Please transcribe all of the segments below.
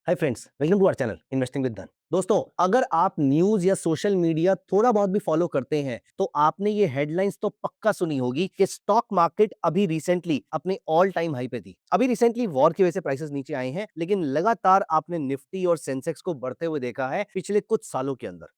Hi friends, welcome to our channel investing with Dhan. दोस्तों, अगर आप न्यूज़ या सोशल मीडिया थोड़ा बहुत भी फॉलो करते हैं तो आपने ये हेडलाइंस तो पक्का सुनी होगी कि स्टॉक मार्केट अभी रिसेंटली अपने ऑल टाइम हाई पे थी। अभी रिसेंटली वॉर की वजह से प्राइसेस नीचे आए हैं, लेकिन लगातार आपने निफ्टी और सेंसेक्स को बढ़ते हुए देखा है पिछले कुछ सालों के अंदर।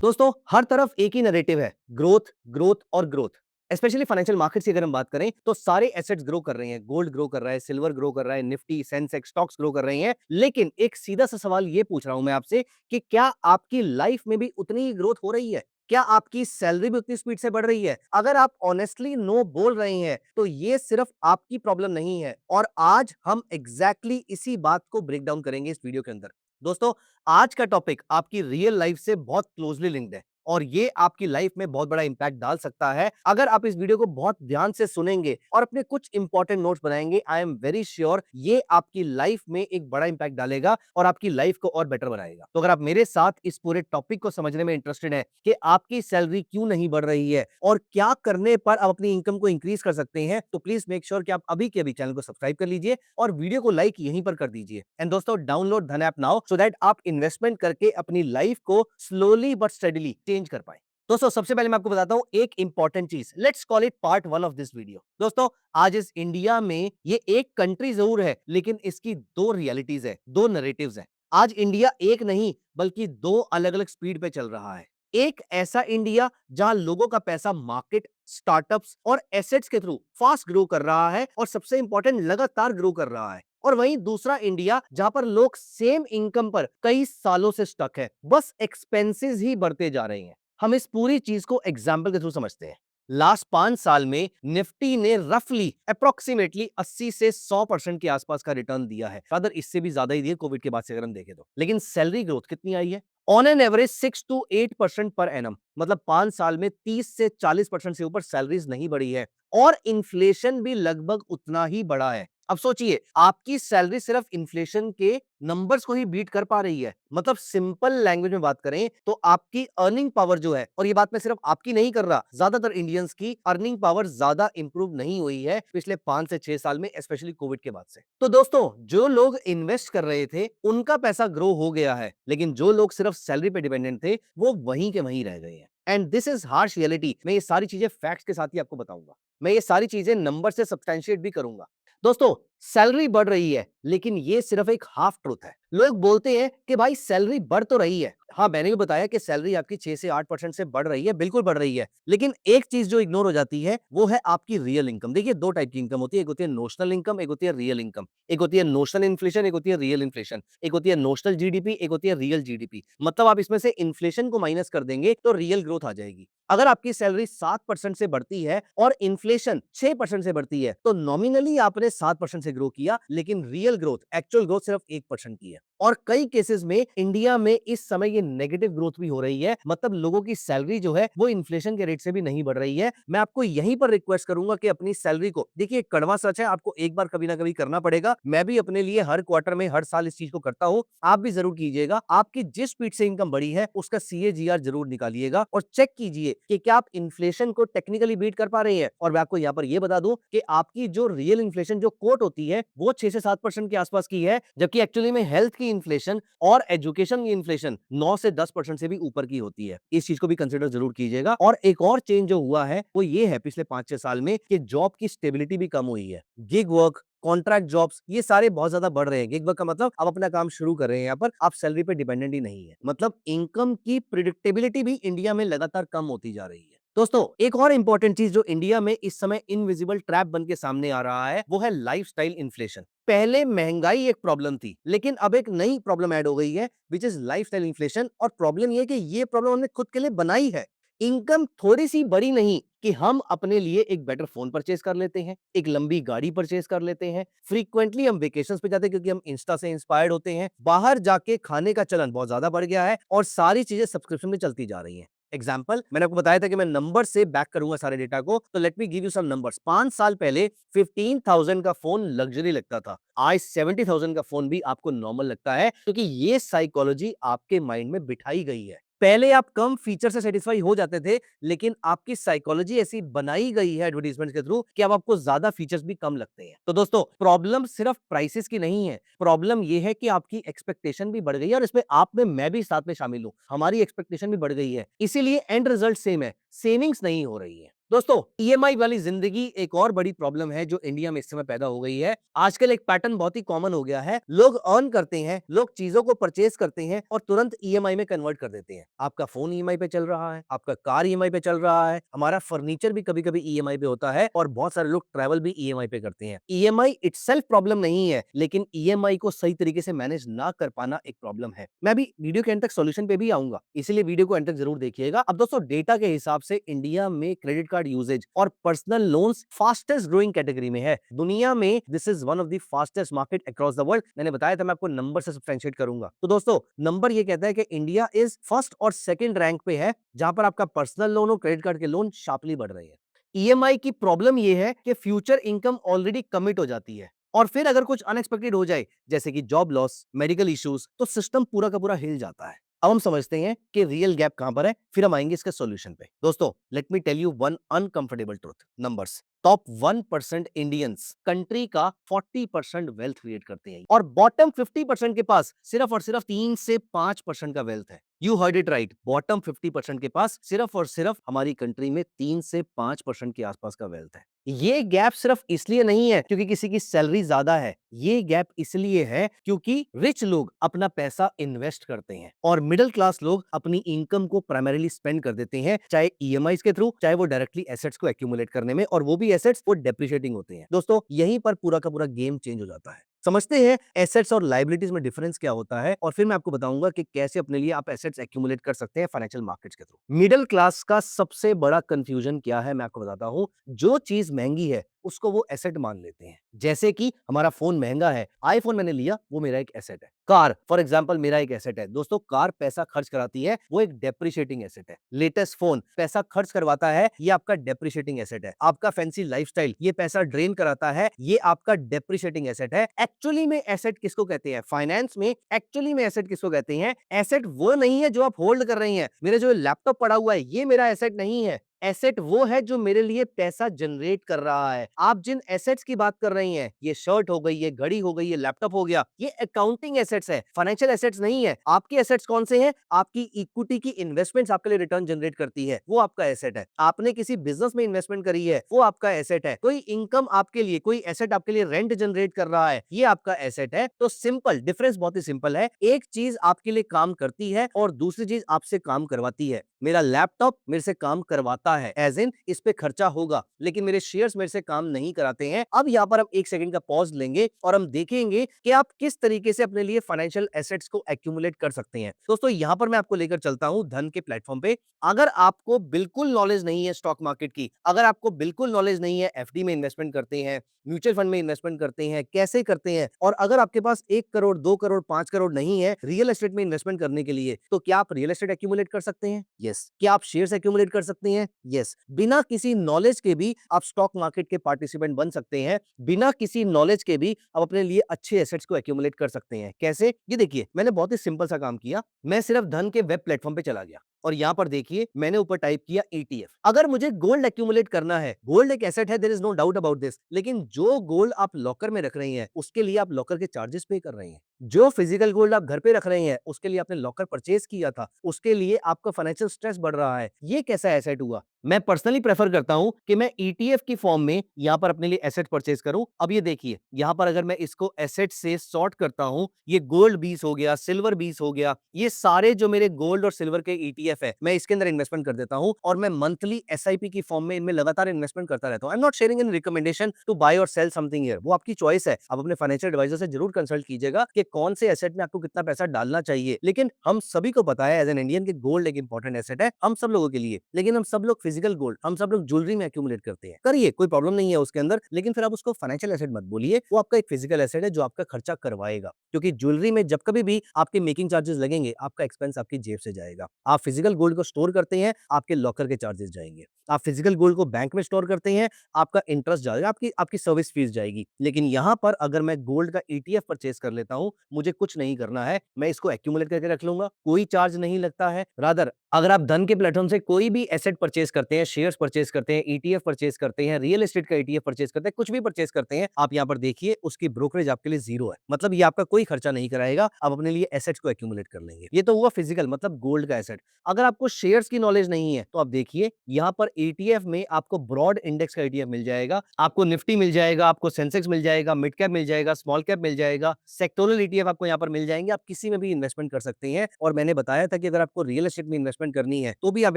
दोस्तों, हर तरफ एक ही नैरेटिव है, ग्रोथ ग्रोथ और ग्रोथ। स्पेशली फाइनेंशियल मार्केट्स की अगर हम बात करें तो सारे एसेट्स ग्रो कर रहे हैं। गोल्ड ग्रो कर रहा है, सिल्वर ग्रो कर रहा है, निफ्टी सेंसेक्स स्टॉक्स ग्रो कर रहे हैं। लेकिन एक सीधा सा सवाल ये पूछ रहा हूं मैं आपसे कि क्या आपकी लाइफ में भी उतनी ही ग्रोथ हो रही है? क्या आपकी सैलरी भी उतनी स्पीड से बढ़ रही है? अगर आप ऑनेस्टली नो बोल रहे हैं तो ये सिर्फ आपकी प्रॉब्लम नहीं है, और आज हम एग्जैक्टली इसी बात को ब्रेक डाउन करेंगे इस वीडियो के अंदर। दोस्तों, आज का टॉपिक आपकी रियल लाइफ से बहुत क्लोजली लिंक्ड है और ये आपकी लाइफ में बहुत बड़ा इंपैक्ट डाल सकता है अगर आप इस वीडियो को बहुत ध्यान से सुनेंगे और अपने कुछ इंपॉर्टेंट नोट्स बनाएंगे। आई एम वेरी श्योर ये आपकी लाइफ में एक बड़ा इंपैक्ट डालेगा और आपकी लाइफ को और बेटर बनाएगा। तो अगर आप मेरे साथ इस पूरे टॉपिक को समझने में इंटरेस्टेड है कि आपकी सैलरी क्यों नहीं बढ़ रही है और क्या करने पर आप अपनी इनकम को इंक्रीज कर सकते हैं, तो प्लीज मेक श्योर कि आप अभी के अभी चैनल को सब्सक्राइब कर लीजिए और वीडियो को लाइक यहीं पर कर दीजिए। एंड दोस्तों, डाउनलोड धन ऐप नाउ सो दैट आप इन्वेस्टमेंट करके अपनी लाइफ को स्लोली बट स्टडीली चेंज कर पाए। दोस्तों, सबसे पहले मैं आपको बताता हूं एक इंपॉर्टेंट चीज। Let's call it part one of this video. दोस्तों, आज इस इंडिया में ये एक कंट्री जरूर है, लेकिन इसकी दो रियलिटीज है, दो नैरेटिव्स है। आज इंडिया एक नहीं बल्कि दो अलग अलग स्पीड पे चल रहा है। एक ऐसा इंडिया जहां लोगों का पैसा मार्केट, स्टार्टअप्स और एसेट्स के थ्रू फास्ट ग्रो कर रहा है और सबसे इंपॉर्टेंट लगातार ग्रो कर रहा है। और वहीं दूसरा इंडिया जहां पर लोग सेम इनकम पर कई सालों से स्टक है, बस एक्सपेंसेस ही बढ़ते जा रहे हैं। हम इस पूरी चीज को एग्जाम्पल के थ्रू समझते हैं। लास्ट 5 साल में निफ्टी ने रफली अप्रोक्सीमेटली 80 से 100% के आसपास का रिटर्न दिया है। अदर इससे भी ज्यादा ही दिया कोविड के बाद से अगर हम देखें तो। लेकिन सैलरी ग्रोथ कितनी आई है? On an average 6 to 8% per annum, मतलब 5 साल में 30 से 40% से ऊपर सैलरीज नहीं बढ़ी है। और इन्फ्लेशन भी लगभग उतना ही बढ़ा है। अब सोचिए, आपकी सैलरी सिर्फ इन्फ्लेशन के नंबर्स को ही बीट कर पा रही है। मतलब सिंपल लैंग्वेज में बात करें तो आपकी अर्निंग पावर जो है, और ये बात मैं सिर्फ आपकी नहीं कर रहा, ज्यादातर इंडियंस की अर्निंग पावर ज्यादा इंप्रूव नहीं हुई है पिछले 5 से 6 साल में, स्पेशली कोविड के बाद से। तो दोस्तों, जो लोग इन्वेस्ट कर रहे थे उनका पैसा ग्रो हो गया है, लेकिन जो लोग सिर्फ सैलरी पे डिपेंडेंट थे वो वहीं के वहीं रह गए हैं। And this is harsh reality. मैं ये सारी चीजें फैक्ट्स के साथ ही आपको बताऊंगा। मैं ये सारी चीजें नंबर से सब्सटैंशिएट भी करूंगा। दोस्तों, सैलरी बढ़ रही है लेकिन ये सिर्फ एक हाफ ट्रूथ है। लोग बोलते हैं कि भाई सैलरी बढ़ तो रही है। हाँ, मैंने भी बताया कि सैलरी आपकी 6 से 8% से बढ़ रही है, बिल्कुल बढ़ रही है। लेकिन एक चीज जो इग्नोर हो जाती है वो है आपकी रियल इनकम। देखिए, दो टाइप की इनकम होती है, एक होती है नोशनल इनकम, एक होती है रियल इनकम। एक होती है नोशनल इन्फ्लेशन, एक होती है रियल इन्फ्लेशन। एक होती है नोशनल जीडीपी, एक होती है रियल जीडीपी। मतलब आप इसमें से इन्फ्लेशन को माइनस कर देंगे तो रियल ग्रोथ आ जाएगी। अगर आपकी सैलरी 7% से बढ़ती है और इन्फ्लेशन 6% से बढ़ती है तो नॉमिनली आपने 7% से ग्रो किया, लेकिन रियल ग्रोथ, एक्चुअल ग्रोथ सिर्फ 1% की है। और कई केसेस में इंडिया में इस समय ये नेगेटिव ग्रोथ भी हो रही है। मतलब लोगों की सैलरी जो है वो इन्फ्लेशन के रेट से भी नहीं बढ़ रही है। मैं आपको यहीं पर रिक्वेस्ट करूंगा कि अपनी सैलरी को, देखिए कड़वा सच है, आपको एक बार कभी ना कभी करना पड़ेगा। मैं भी अपने लिए हर क्वार्टर में, हर साल इस चीज को करता हूं। आप भी जरूर कीजिएगा। आपकी जिस स्पीड से इनकम बढ़ी है उसका सीएजीआर जरूर निकालिएगा और चेक कीजिए कि क्या आप इन्फ्लेशन को टेक्निकली बीट कर पा रहे हैं। और मैं आपको यहाँ पर यह बता दूं कि आपकी जो रियल इन्फ्लेशन जो कोट होती है वो 6 से 7% के आसपास की है, जबकि एक्चुअली में हेल्थ की इन्फ्लेशन और एजुकेशन की इन्फ्लेशन 9 से 10% से भी ऊपर की होती है। इस चीज को भी कंसिडर जरूर कीजिएगा। और एक और चेंज जो हुआ है वो ये है पिछले 5-6 साल में कि जॉब की स्टेबिलिटी भी कम हुई है। गिग वर्क, कॉन्ट्रैक्ट जॉब्स, ये सारे बहुत ज्यादा बढ़ रहे हैं। गिग वर्क का मतलब आप अपना काम शुरू कर रहे हैं, यहाँ पर आप सैलरी पे डिपेंडेंट ही नहीं है। मतलब इनकम की प्रिडिक्टेबिलिटी भी इंडिया में लगातार कम होती जा रही है। दोस्तों, एक और इंपॉर्टेंट चीज जो इंडिया में इस समय इनविजिबल ट्रैप बन के सामने आ रहा है वो है लाइफस्टाइल इन्फ्लेशन। पहले महंगाई एक प्रॉब्लम थी, लेकिन अब एक नई प्रॉब्लम ऐड हो गई है विच इज लाइफस्टाइल इन्फ्लेशन। और प्रॉब्लम ये है कि ये प्रॉब्लम हमने खुद के लिए बनाई है। इनकम थोड़ी सी बड़ी नहीं कि हम अपने लिए एक बेटर फोन परचेज कर लेते हैं, एक लंबी गाड़ी परचेज कर लेते हैं, फ्रीक्वेंटली हम वेकेशंस पे जाते हैं क्योंकि हम इंस्टा से इंस्पायर्ड होते हैं, बाहर जाके खाने का चलन बहुत ज्यादा बढ़ गया है और सारी चीजें सब्सक्रिप्शन में चलती जा रही हैं। एग्जाम्पल, मैंने आपको बताया था कि मैं नंबर से बैक करूंगा सारे डेटा को, तो let me give you some numbers. 5 साल पहले 15,000 का फोन लग्जरी लगता था। आज 70,000 का फोन भी आपको नॉर्मल लगता है, क्योंकि ये साइकोलॉजी आपके माइंड में बिठाई गई है। पहले आप कम फीचर से सेटिस्फाई हो जाते थे, लेकिन आपकी साइकोलॉजी ऐसी बनाई गई है एडवर्टाइजमेंट के थ्रू कि अब आपको ज्यादा फीचर्स भी कम लगते हैं। तो दोस्तों, प्रॉब्लम सिर्फ प्राइसेस की नहीं है, प्रॉब्लम यह है कि आपकी एक्सपेक्टेशन भी बढ़ गई है, और इसमें आप में मैं भी साथ में शामिल हूं, हमारी एक्सपेक्टेशन भी बढ़ गई है, इसीलिए एंड रिजल्ट सेम है, सेविंग्स नहीं हो रही है। दोस्तों, ईएमआई वाली जिंदगी एक और बड़ी प्रॉब्लम है जो इंडिया में इस समय पैदा हो गई है। आजकल एक पैटर्न बहुत ही कॉमन हो गया है, लोग अर्न करते हैं, लोग चीजों को परचेज करते हैं और तुरंत ईएमआई में कन्वर्ट कर देते हैं। आपका फोन ईएमआई पे चल रहा है, आपका कार ईएमआई पे चल रहा है, हमारा फर्नीचर भी कभी कभी ईएमआई पे होता है, और बहुत सारे लोग ट्रैवल भी ईएमआई पे करते हैं। ईएमआई इटसेल्फ प्रॉब्लम नहीं है, लेकिन ईएमआई को सही तरीके से मैनेज ना कर पाना एक प्रॉब्लम है। मैं भी वीडियो के एंड तक सॉल्यूशन पे भी आऊंगा, इसीलिए वीडियो को एंड तक जरूर देखिएगा। अब दोस्तों, डेटा के हिसाब से इंडिया में क्रेडिट कार्ड यूजेज और personal loans fastest growing category में है दुनिया में। This is one of the fastest market across the world. मैंने बताया था मैं आपको नंबर से सब्सटेंशिएट करूंगा। तो दोस्तों, नंबर ये कहता है कि इंडिया इज फर्स्ट और सेकंड रैंक पे है, जहां पर आपका पर्सनल लोन और क्रेडिट कार्ड के लोन शार्पली बढ़ रहे हैं। ईएमआई की प्रॉब्लम यह है कि फ्यूचर इनकम ऑलरेडी कमिट हो जाती है, और फिर अगर कुछ अनएक्सपेक्टेड हो जाए, जैसे कि जॉब लॉस, मेडिकल इश्यूज, तो सिस्टम पूरा का पूरा हिल जाता है। अब हम समझते हैं कि रियल गैप कहां पर है, फिर हम आएंगे इसके सॉल्यूशन पे। दोस्तों, let me tell you one uncomfortable truth. Numbers, top 1% Indians country का 40% वेल्थ क्रिएट करते हैं, और बॉटम 50% के पास सिर्फ और सिर्फ 3 से 5% का वेल्थ है। You heard it right, bottom 50% के पास सिर्फ और सिर्फ हमारी कंट्री में 3 से 5% के आसपास का वेल्थ है। ये गैप सिर्फ इसलिए नहीं है क्योंकि किसी की सैलरी ज्यादा है, ये गैप इसलिए है क्योंकि रिच लोग अपना पैसा इन्वेस्ट करते हैं और मिडिल क्लास लोग अपनी इनकम को प्राइमरीली स्पेंड कर देते हैं, चाहे ईएमआई के थ्रू, चाहे वो डायरेक्टली एसेट्स को एक्यूमुलेट करने में, और वो भी एसेट्स वो डेप्रिशिएटिंग होते हैं। दोस्तों, यहीं पर पूरा का पूरा गेम चेंज हो जाता है। समझते हैं एसेट्स और लायबिलिटीज में डिफरेंस क्या होता है, और फिर मैं आपको बताऊंगा कि कैसे अपने लिए आप एसेट्स एक्यूमुलेट कर सकते हैं फाइनेंशियल मार्केट्स के थ्रू। मिडिल क्लास का सबसे बड़ा कंफ्यूजन क्या है, मैं आपको बताता हूं। जो चीज महंगी है उसको वो एसेट मान लेते हैं। जैसे कि हमारा फोन महंगा है, आईफोन मैंने लिया, वो मेरा एक एसेट है। कार फॉर एग्जांपल मेरा एक एसेट है। दोस्तों, कार पैसा खर्च कराती है, वो एक डेप्रिशिएटिंग एसेट है। लेटेस्ट फोन पैसा खर्च करवाता है, ये आपका डेप्रिशिएटिंग एसेट है। आपका फैंसी लाइफस्टाइल ये पैसा ड्रेन कराता है, ये आपका डेप्रिशिएटिंग एसेट है। एक्चुअली में एसेट किसको कहते हैं फाइनेंस में? एक्चुअली में एसेट किसको कहते हैं? एसेट वो नहीं है जो आप होल्ड कर रही हैं। मेरे जो लैपटॉप पड़ा हुआ है, ये मेरा एसेट नहीं है। एसेट वो है जो मेरे लिए पैसा जनरेट कर रहा है। आप जिन एसेट्स की बात कर रही हैं, ये शर्ट हो गई, ये घड़ी हो गई, ये लैपटॉप हो गया, ये अकाउंटिंग एसेट्स है, फाइनेंशियल एसेट्स नहीं है। आपकी एसेट्स कौन से हैं? आपकी इक्विटी की इन्वेस्टमेंट्स आपके लिए रिटर्न जनरेट करती है, वो आपका एसेट है। आपने किसी बिजनेस में इन्वेस्टमेंट करी है, वो आपका एसेट है। कोई इनकम आपके लिए, कोई एसेट आपके लिए रेंट जनरेट कर रहा है, ये आपका एसेट है। तो सिंपल डिफरेंस बहुत ही सिंपल है। एक चीज आपके लिए काम करती है और दूसरी चीज आपसे काम करवाती है। मेरा लैपटॉप मेरे से काम करवाता है, एज इन इस पे खर्चा होगा, लेकिन मेरे शेयर्स मेरे से काम नहीं कराते हैं। अब यहाँ पर हम एक सेकंड का पॉज लेंगे और हम देखेंगे कि आप किस तरीके से अपने लिए फाइनेंशियल एसेट्स को एक्यूमुलेट कर सकते हैं। दोस्तों, यहाँ पर मैं आपको लेकर चलता हूं धन के प्लेटफॉर्म पे। अगर आपको बिल्कुल नॉलेज नहीं है स्टॉक मार्केट की, अगर आपको बिल्कुल नॉलेज नहीं है एफडी में इन्वेस्टमेंट करते हैं, म्यूचुअल फंड में इन्वेस्टमेंट करते हैं, कैसे करते हैं, और अगर आपके पास 1 करोड़ 2 करोड़ 5 करोड़ नहीं है रियल एस्टेट में इन्वेस्टमेंट करने के लिए, तो क्या आप रियल एस्टेट एक्यूमुलेट कर सकते हैं? यस। क्या आप शेयर्स एक्यूमुलेट कर सकते हैं? यस। बिना किसी नॉलेज के भी आप स्टॉक मार्केट के पार्टिसिपेंट बन सकते हैं। बिना किसी नॉलेज के भी आप अपने लिए अच्छे एसेट्स को एक्यूमुलेट कर सकते हैं। कैसे? ये देखिए, मैंने बहुत ही सिंपल सा काम किया। मैं सिर्फ धन के वेब प्लेटफॉर्म पे चला गया और यहां पर देखिए मैंने ऊपर टाइप किया ईटीएफ। अगर मुझे गोल्ड एक्यूमुलेट करना है, गोल्ड एक एसेट है, there is no doubt about this, लेकिन जो गोल्ड आप लॉकर में रख रही हैं उसके लिए आप लॉकर के चार्जेस पे कर रही हैं। जो फिजिकल गोल्ड आप घर पे रख रहे हैं उसके लिए आपने लॉकर परचेज किया था, उसके लिए आपका फाइनेंशियल स्ट्रेस बढ़ रहा है। ये कैसा एसेट हुआ? मैं पर्सनली प्रेफर करता हूं कि मैं ईटीएफ की फॉर्म में यहां पर अपने लिए एसेट परचेज करूं। अब ये देखिए, यहां पर अगर मैं इसको एसेट से सॉर्ट करता हूं, ये गोल्ड 20 हो गया, सिल्वर 20 हो गया, ये सारे जो मेरे गोल्ड और सिल्वर के ईटीएफ है, मैं इसके अंदर इन्वेस्टमेंट कर देता हूं और मैं मंथली एसआईपी की फॉर्म में इनमें लगातार इन्वेस्टमेंट करता रहता हूं। I am not sharing any recommendation to buy और सेल समथिंग हियर, वो आपकी चॉइस है। आप अपने फाइनेंशियल एडवाइजर से जरूर कंसल्ट कीजिएगा कि कौन से एसेट में आपको कितना पैसा डालना चाहिए। लेकिन हम सभी को पता है एज एन इंडियन कि गोल्ड एक इंपॉर्टेंट एसेट है हम सब लोगों के लिए, लेकिन हम सब लोग फिजिकल गोल्ड, हम सब लोग ज्वेलरी में एक्यूमुलेट करते हैं, करिए, कोई प्रॉब्लम नहीं है उसके अंदर, लेकिन फिर आप उसको फाइनेंशियल एसेट मत बोलिए, वो आपका एक फिजिकल एसेट है जो आपका खर्चा करवाएगा, क्योंकि ज्वेलरी में जब कभी भी आपके मेकिंग चार्जेस लगेंगे, आपका एक्सपेंस आपकी जेब से जाएगा। आप फिजिकल गोल्ड को स्टोर करते हैं, आपके लॉकर के चार्जेस जाएंगे। आप फिजिकल गोल्ड को बैंक में स्टोर करते हैं, आपका इंटरेस्ट जाएगा, आपकी आपकी सर्विस फीस जाएगी। लेकिन यहाँ पर अगर मैं गोल्ड का ईटीएफ परचेज कर लेता हूँ, मुझे कुछ नहीं करना है, मैं इसको एक्यूमुलेट करके रख लूंगा, कोई चार्ज नहीं लगता है। रादर अगर आप धन के प्लेटफॉर्म से कोई भी एसेट परचेज करते हैं, शेयर्स परचेज करते हैं, ईटीएफ परचेज करते हैं, रियल एस्टेट का ईटीएफ परचेज करते हैं, कुछ भी परचेज करते हैं, आप यहाँ पर देखिए उसकी ब्रोकरेज आपके लिए जीरो है, मतलब ये आपका कोई खर्चा नहीं कराएगा, आप अपने लिए एसेट्स को एक्यूमुलेट कर लेंगे। ये तो हुआ फिजिकल, मतलब गोल्ड का एसेट। अगर आपको शेयर्स की नॉलेज नहीं है तो आप देखिए यहाँ पर ईटीएफ में आपको ब्रॉड इंडेक्स का ईटीएफ मिल जाएगा, आपको निफ्टी मिल जाएगा, आपको सेंसेक्स मिल जाएगा, मिड कैप मिल जाएगा, स्मॉल कैप मिल जाएगा, सेक्टोरल ईटीएफ आपको यहाँ पर मिल जाएंगे। आप किसी में भी इन्वेस्टमेंट कर सकते हैं। और मैंने बताया था कि अगर आपको रियल एस्टेट में इन्वेस्टमेंट करनी है तो भी आप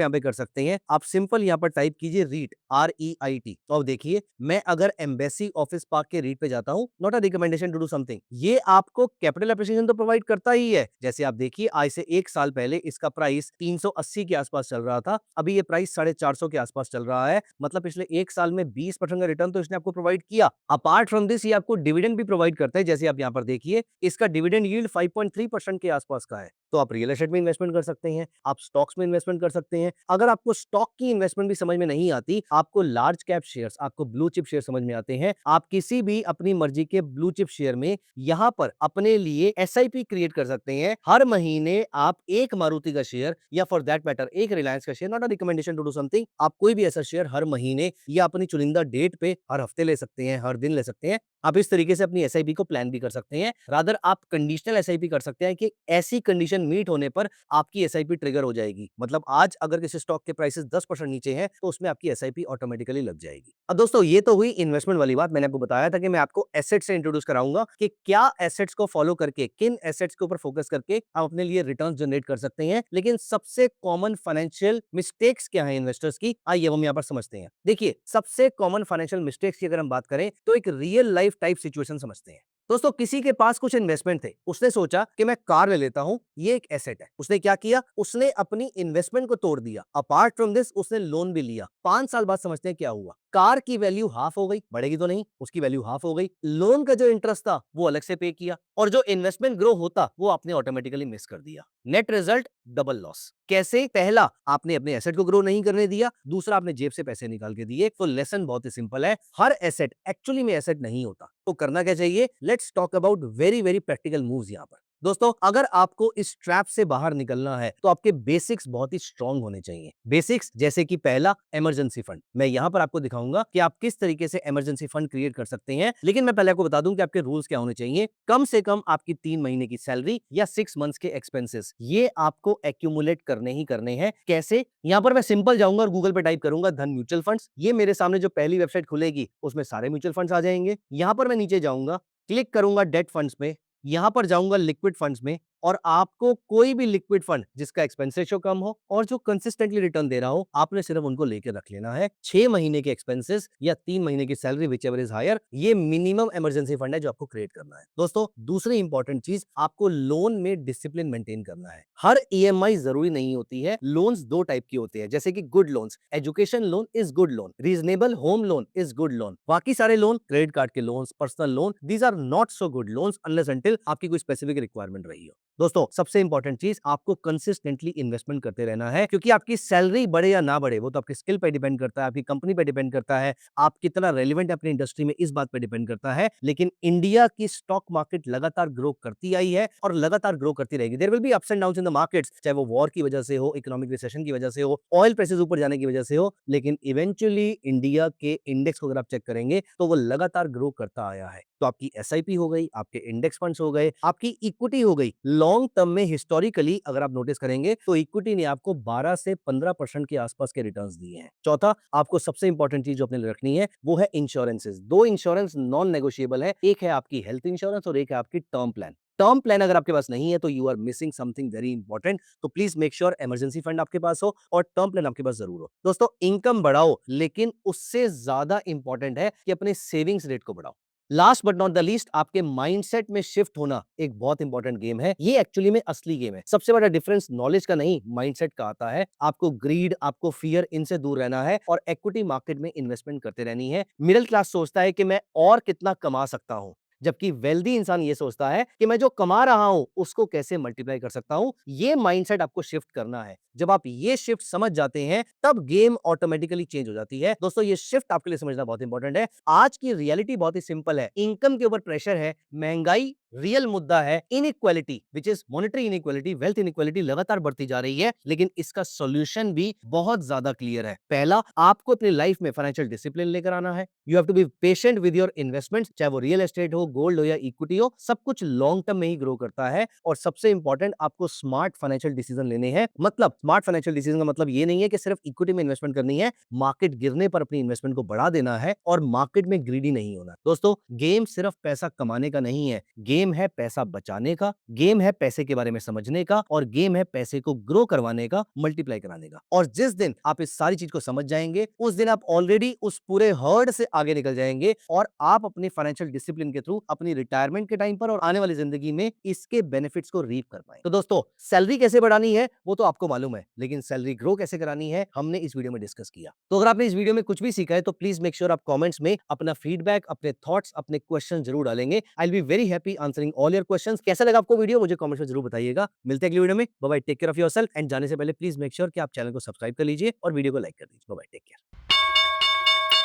यहाँ पे कर सकते हैं। आप सिंपल यहाँ पर टाइप कीजिए रीट, REIT, तो अब देखिए मैं अगर एम्बेसी ऑफिस पार्क के रीट पे जाता हूं, not a recommendation to do something, ये आपको कैपिटल एप्रिसिएशन तो प्रोवाइड करता ही है। जैसे आप देखिए आज से 1 साल पहले इसका प्राइस 380 के आसपास चल रहा था, अभी ये प्राइस 450 के आसपास चल रहा है, मतलब पिछले 1 साल में 20% का रिटर्न तो इसने आपको प्रोवाइड किया। अपार्ट फ्रॉम दिस ये आपको डिविडेंड भी प्रोवाइड करता है, जैसे आप यहाँ पर देखिए इसका डिविडेंड यील्ड 5.3% के आसपास का है। तो आप रियल एस्टेट में इन्वेस्टमेंट कर सकते हैं, आप स्टॉक्स में इन्वेस्टमेंट कर सकते हैं। अगर आपको स्टॉक की इन्वेस्टमेंट भी समझ में नहीं आती, आपको लार्ज कैप शेयर्स, आपको ब्लू चिप शेयर समझ में आते हैं, आप किसी भी अपनी मर्जी के ब्लू चिप शेयर में यहां पर अपने लिए एसआईपी क्रिएट कर सकते हैं। हर महीने आप एक मारुति का शेयर या फॉर दैट मैटर एक रिलायंस का share, not a recommendation to do something, आप कोई भी ऐसा शेयर हर महीने या अपनी चुनिंदा डेट पे हर हफ्ते ले सकते हैं, हर दिन ले सकते हैं। आप इस तरीके से अपनी एसआईपी को प्लान भी कर सकते हैं। रादर आप कंडीशनल एसआईपी कर सकते हैं कि ऐसी कंडीशन मीट होने पर आपकी एसआईपी ट्रिगर हो जाएगी। मतलब आज अगर किसी स्टॉक के प्राइसेस 10% नीचे हैं तो उसमें आपकी एसआईपी ऑटोमेटिकली लग जाएगी। अब दोस्तों ये तो हुई इन्वेस्टमेंट वाली बात। मैंने आपको बताया था कि मैं आपको एसेट से इंट्रोड्यूस कराऊंगा कि क्या एसेट्स को फॉलो करके, किन एसेट्स के ऊपर फोकस करके आप अपने लिए रिटर्न जनरेट कर सकते हैं। लेकिन सबसे कॉमन फाइनेंशियल मिस्टेक्स क्या है इन्वेस्टर्स की, आइए हम यहाँ पर समझते हैं। देखिए सबसे कॉमन फाइनेंशियल मिस्टेक्स की अगर हम बात करें तो एक रियल लाइफ टाइप सिचुएशन समझते हैं। दोस्तों किसी के पास कुछ इन्वेस्टमेंट थे, उसने सोचा कि मैं कार ले लेता हूं, ये एक एसेट है। उसने क्या किया, उसने अपनी इन्वेस्टमेंट को तोड़ दिया। अपार्ट फ्रॉम दिस उसने लोन भी लिया। 5 साल बाद समझते हैं क्या हुआ, कार की वैल्यू हाफ हो गई, बढ़ेगी तो नहीं, उसकी वैल्यू हाफ हो गई। लोन का जो इंटरेस्ट था वो अलग से पे किया, और जो इन्वेस्टमेंट ग्रो होता वो आपने ऑटोमेटिकली मिस कर दिया। Net result double loss. कैसे, पहला आपने अपने एसेट को ग्रो नहीं करने दिया, दूसरा आपने जेब से पैसे निकाल के दिए। तो लेसन बहुत ही सिंपल है, हर एसेट एक्चुअली में एसेट नहीं होता। तो करना क्या चाहिए, let's talk about very very practical moves यहां पर। दोस्तों अगर आपको इस ट्रैप से बाहर निकलना है तो आपके बेसिक्स बहुत ही स्ट्रांग होने चाहिए। बेसिक्स जैसे कि पहला, इमरजेंसी फंड। मैं यहां पर आपको दिखाऊंगा कि आप किस तरीके से इमरजेंसी फंड क्रिएट कर सकते हैं। लेकिन मैं पहले आपको बता दूं कि आपके रूल्स क्या होने चाहिए। कम से कम आपकी 3 महीने की सैलरी या 6 मंथ्स के एक्सपेंसेस, ये आपको एक्यूमुलेट करने ही करने हैं। कैसे, यहां पर मैं सिंपल जाऊंगा और गूगल पे टाइप करूंगा धन म्यूचुअल फंड्स। ये मेरे सामने जो पहली वेबसाइट खुलेगी उसमें सारे म्यूचुअल फंड्स आ जाएंगे। यहां पर मैं नीचे जाऊंगा, क्लिक करूंगा डेट फंड्स में, यहां पर जाऊंगा लिक्विड फंड्स में, और आपको कोई भी लिक्विड फंड जिसका एक्सपेंस रेशियो कम हो और जो कंसिस्टेंटली रिटर्न दे रहा हो, आपने सिर्फ उनको लेकर रख लेना है। 6 महीने के एक्सपेंसेस या 3 महीने की salary, whichever is higher, ये मिनिमम इमरजेंसी फंड है जो आपको क्रिएट करना है। दोस्तों दूसरी इंपॉर्टेंट चीज, आपको लोन में डिसिप्लिन मेंटेन करना है। हर ईएमआई जरूरी नहीं होती है। लोन्स दो टाइप की होती है, जैसे कि good loans, education loan is good loan, reasonable home loan is good loan. बाकी सारे लोन, क्रेडिट कार्ड के loans, personal loan, these are not so good loans unless until आपकी कोई स्पेसिफिक रिक्वायरमेंट रही हो। दोस्तों सबसे इंपॉर्टेंट चीज, आपको कंसिस्टेंटली इन्वेस्टमेंट करते रहना है, क्योंकि आपकी सैलरी बढ़े या ना बढ़े वो तो आपकी स्किल पे डिपेंड करता है, आपकी कंपनी पे डिपेंड करता है, आप कितना रेलिवेंट है अपनी इंडस्ट्री में, इस बात पे डिपेंड करता है। लेकिन इंडिया की स्टॉक मार्केट लगातार ग्रो करती आई है और लगातार ग्रो करती रहेगी। There will be ups and downs in the markets, चाहे वो वॉर की वजह से हो, इकोनॉमिक रिसेशन की वजह से हो, ऑयल प्राइसेस ऊपर जाने की वजह से हो, लेकिन इवेंचुअली इंडिया के इंडेक्स को अगर आप चेक करेंगे तो वो लगातार ग्रो करता आया है। तो आपकी एसआईपी हो गई, आपके इंडेक्स फंड्स हो गए, आपकी इक्विटी हो गई। लॉन्ग टर्म में हिस्टोरिकली अगर आप नोटिस करेंगे तो इक्विटी ने आपको 12 से 15% के आसपास के रिटर्न्स दिए हैं। चौथा, आपको सबसे इंपॉर्टेंट चीज जो अपने लिए रखनी है वो है इंश्योरेंसेस। दो इंश्योरेंस नॉन नेगोशिएबल है, एक है आपकी हेल्थ इंश्योरेंस और एक है आपकी टर्म प्लान। टर्म प्लान अगर आपके पास नहीं है तो you are missing something very important. तो please make sure emergency fund आपके पास हो और टर्म प्लान आपके पास जरूर हो। दोस्तों इनकम बढ़ाओ, लेकिन उससे ज्यादा इंपॉर्टेंट है कि अपने सेविंग्स रेट को बढ़ाओ। Last but not the least, आपके माइंडसेट में शिफ्ट होना एक बहुत इंपॉर्टेंट गेम है। ये एक्चुअली में असली गेम है। सबसे बड़ा डिफरेंस नॉलेज का नहीं, माइंडसेट का आता है। आपको ग्रीड, आपको फियर, इनसे दूर रहना है और इक्विटी मार्केट में इन्वेस्टमेंट करते रहनी है। मिडिल क्लास सोचता है कि मैं और कितना कमा सकता हूं, जबकि वेल्दी इंसान ये सोचता है कि मैं जो कमा रहा हूं उसको कैसे मल्टीप्लाई कर सकता हूं। ये माइंडसेट आपको शिफ्ट करना है। जब आप ये शिफ्ट समझ जाते हैं तब गेम ऑटोमेटिकली चेंज हो जाती है। दोस्तों, ये शिफ्ट आपके लिए समझना बहुत इंपॉर्टेंट है। आज की रियलिटी बहुत ही सिंपल है। इनकम के ऊपर प्रेशर है, महंगाई रियल मुद्दा है, inequality which is monetary inequality, wealth inequality लगातार बढ़ती जा रही है। लेकिन इसका सॉल्यूशन भी बहुत ज्यादा क्लियर है। पहला, आपको अपनी लाइफ में फाइनेंशियल डिसिप्लिन लेकर आना है। You have to be patient with your investments, चाहे वो रियल एस्टेट हो, गोल्ड हो या इक्विटी हो, सब कुछ लॉन्ग टर्म में ही ग्रो करता है। और सबसे इंपॉर्टेंट, आपको स्मार्ट फाइनेंशियल डिसीजन लेने हैं। मतलब स्मार्ट फाइनेंशियल डिसीजन का मतलब ये नहीं है कि सिर्फ इक्विटी में इन्वेस्टमेंट करनी है, मार्केट गिरने पर अपनी इन्वेस्टमेंट को बढ़ा देना है और मार्केट में ग्रीडी नहीं होना। दोस्तों, गेम सिर्फ पैसा कमाने का नहीं है, गेम है पैसा बचाने का, गेम है पैसे के बारे में समझने का, और गेम है पैसे को ग्रो करवाने का, मल्टीप्लाई कराने का। और जिस दिन आप इस सारी चीज को समझ जाएंगे, उस दिन आप ऑलरेडी उस पूरे हर्ड से आगे निकल जाएंगे और आप अपने फाइनेंशियल डिसिप्लिन के थ्रू अपनी रिटायरमेंट के टाइम पर और आने वाली जिंदगी में इसके बेनिफिट्स को रीप कर पाए। तो दोस्तों, सैलरी कैसे बढ़ानी है वो तो आपको मालूम है, लेकिन सैलरी ग्रो कैसे करानी है हमने इस वीडियो में डिस्कस किया। तो अगर आपने इस वीडियो में कुछ भी सीखा है तो प्लीज मेक श्योर आप कमेंट्स में अपना फीडबैक, अपने थॉट्स, अपने क्वेश्चन जरूर डालेंगे। I will be very happy answering all your questions. कैसा लगा आपको वीडियो मुझे कमेंट्स में जरूर बताइएगा। मिलते हैं अगली वीडियो में। Bye bye, take care of yourself. And जाने से पहले प्लीज मेक श्योर कि आप चैनल को सब्सक्राइब कर लीजिए और वीडियो को लाइक कर दीजिए। Bye bye, take care.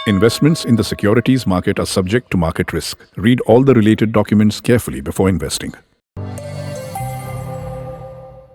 Investments in the securities market are subject to market risk. Read all the related documents carefully before investing.